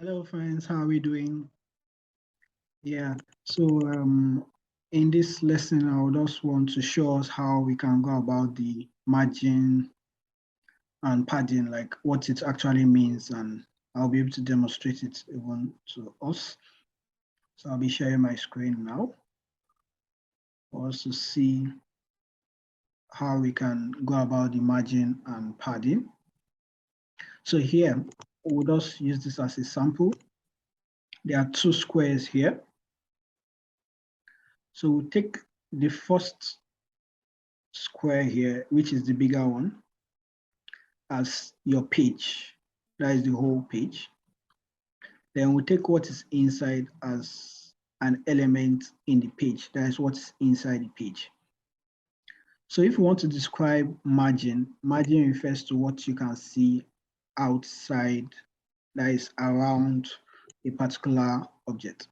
Hello friends, how are we doing? Yeah, so in this lesson, I would just want to show us how we can go about the margin and padding, like what it actually means, and I'll be able to demonstrate it even to us. So I'll be sharing my screen now for us to see how we can go about the margin and padding. So here, we'll just use this as a sample. There are two squares here. So we'll take the first square here, which is the bigger one, as your page. That is the whole page. Then we take what is inside as an element in the page. That is what is inside the page. So if you want to describe margin, margin refers to what you can see outside, that is around a particular object.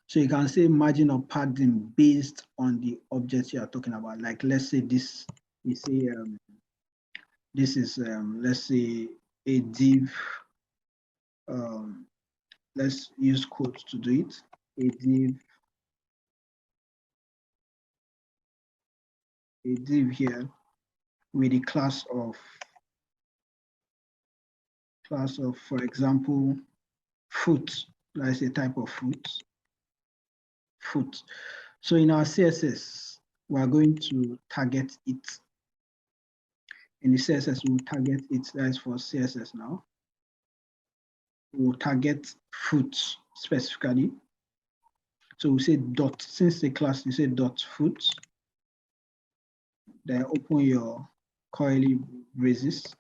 So you can say margin or padding based on the object you are talking about. Like let's say this, we say this is let's say a div. Let's use quotes to do it. A div here with the class of, for example, fruit. That's a type of fruit. So in our CSS, we are going to target it. In the CSS, we'll target it. That's for CSS now. We'll target fruit specifically. So we say dot, since the class, you say dot fruit. Then open your curly braces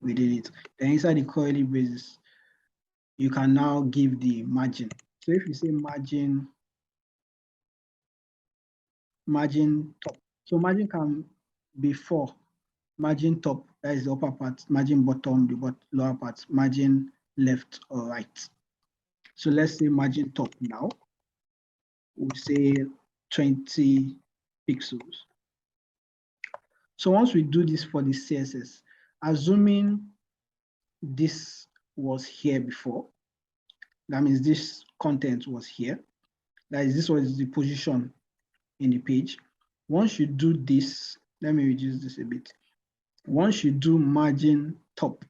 within it. Then inside the curly braces, you can now give the margin. So if you say margin top, so margin can be 4. Margin top, that is the upper part, margin bottom, the lower part, margin left or right. So let's say margin top now, we'll say 20 pixels. So once we do this for the CSS, assuming this was here before, that means this content was here, that is, this was the position in the page. Once you do this, let me reduce this a bit. Once you do margin top,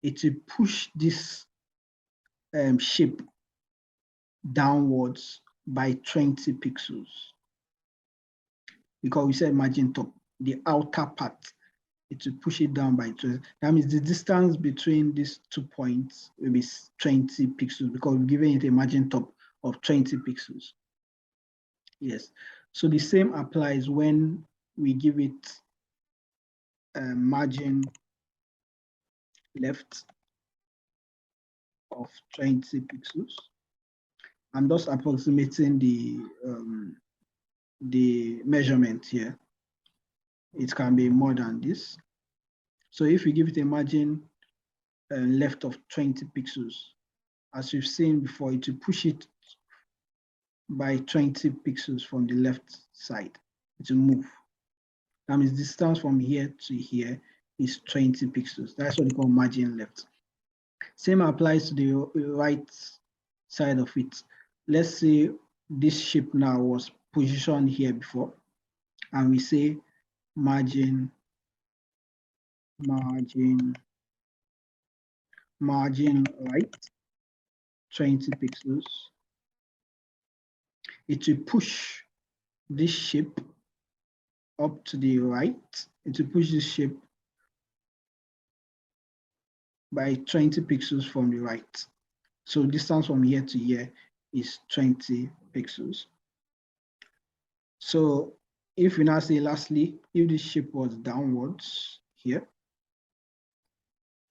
it will push this shape downwards by 20 pixels. Because we said margin top, the outer part, it will push it down by 20. That means the distance between these 2 points will be 20 pixels because we've given it a margin top of 20 pixels. Yes, so the same applies when we give it margin left of 20 pixels. I'm just approximating the measurement here. It can be more than this. So if we give it a margin left of 20 pixels, as we've seen before, it will push it by 20 pixels from the left side. It will move. That means distance from here to here is 20 pixels. That's what we call margin left. Same applies to the right side of it. Let's say this shape now was positioned here before, and we say margin right 20 pixels. It will push this shape up to the right. It will push this shape by 20 pixels from the right. So distance from here to here is 20 pixels. So if we now say lastly, if this shape was downwards here,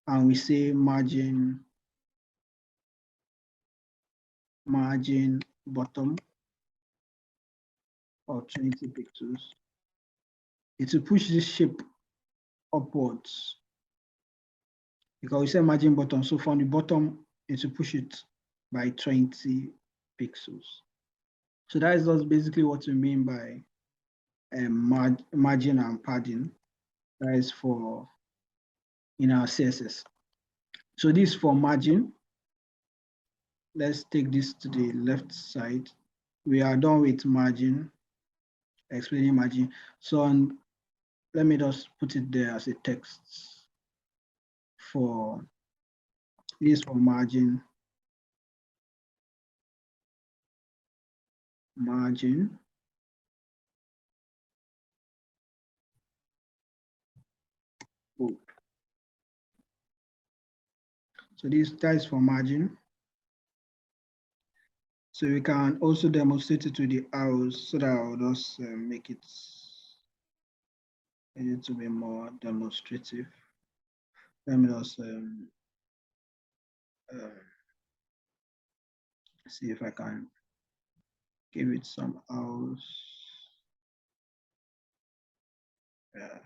and we say margin bottom of 20 pixels, it will push this shape upwards because we say margin bottom. So from the bottom, it will push it by 20 pixels. So that is just basically what we mean by margin and padding. That is for in our CSS. So this is for margin. let's take this to the left side. We are done with margin, explaining margin. So let me just put it there as a text for this for margin. Oh. So that is for margin. So we can also demonstrate it with the arrows so that I'll just make it a little bit more demonstrative. Let me just see if I can give it some arrows. Yeah.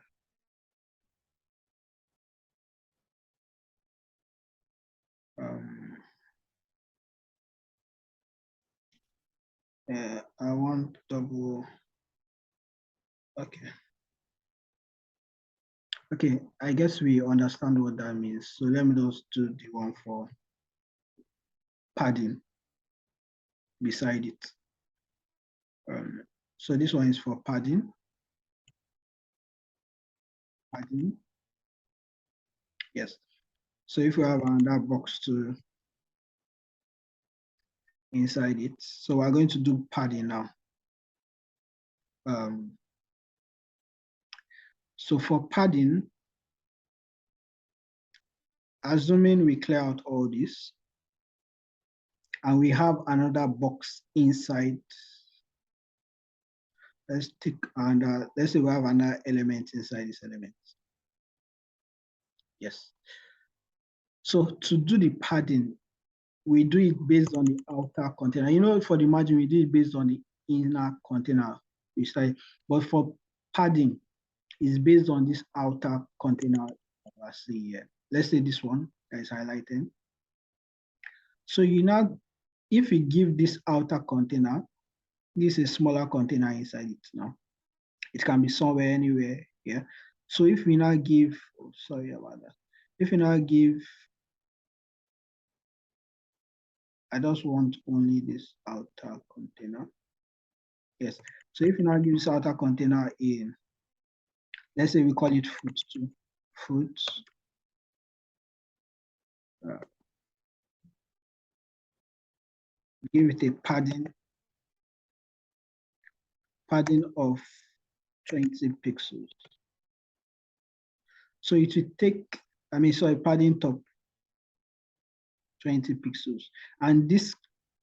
I want double. Okay. Okay, I guess we understand what that means. So let me just do the one for padding beside it. So this one is for padding. Padding. Yes. So if we have another box to inside it, so we're going to do padding now. So for padding, assuming we clear out all this, and we have another box inside. Let's take and let's say we have another element inside this element. Yes. So to do the padding, we do it based on the outer container. You know, for the margin, we do it based on the inner container. But for padding, it's based on this outer container. Let's see here. Let's say this one that is highlighted. So you now, if we give this outer container, this is a smaller container inside it now. It can be somewhere, anywhere here. So if we now give, oh, sorry about that. If we now give, I just want only this outer container. Yes. So if we now give this outer container in, let's say we call it fruit 2. Fruit. Give it a padding of 20 pixels. So it will take, sorry, padding top 20 pixels. And this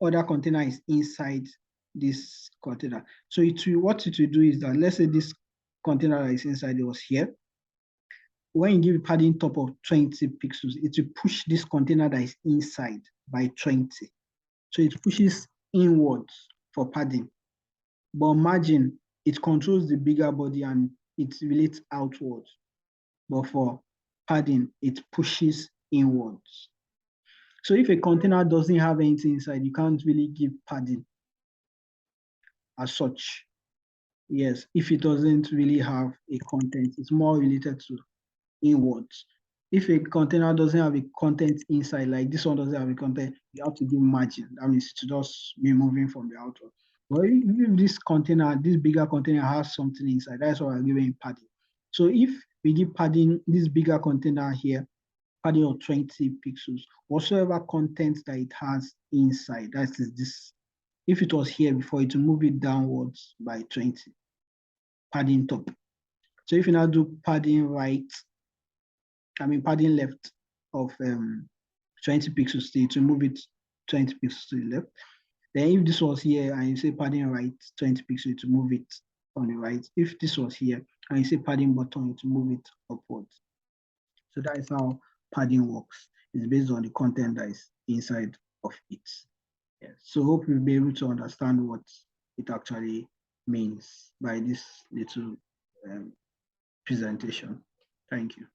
other container is inside this container. So what it will do is that, let's say this container that is inside, it was here. When you give a padding top of 20 pixels, it will push this container that is inside by 20. So it pushes inwards for padding. But margin, it controls the bigger body and it relates outwards. But for padding, it pushes inwards. So if a container doesn't have anything inside, you can't really give padding as such. Yes, if it doesn't really have a content, it's more related to inwards. If a container doesn't have a content inside, like this one doesn't have a content, you have to give margin. That means to just be moving from the outward. But if this container, this bigger container has something inside, that's why we're giving padding. So if we give padding, this bigger container here, padding of 20 pixels, whatsoever content that it has inside, that is this. If it was here before, it will move it downwards by 20, padding top. So if you now do padding right, padding left of 20 pixels, it will move it 20 pixels to the left. Then if this was here and you say padding right 20 pixels, to move it on the right. If this was here and you say padding bottom, to move it upwards. So that is how padding works. It's based on the content that is inside of it. Yeah. So hope you'll be able to understand what it actually means by this little presentation. Thank you.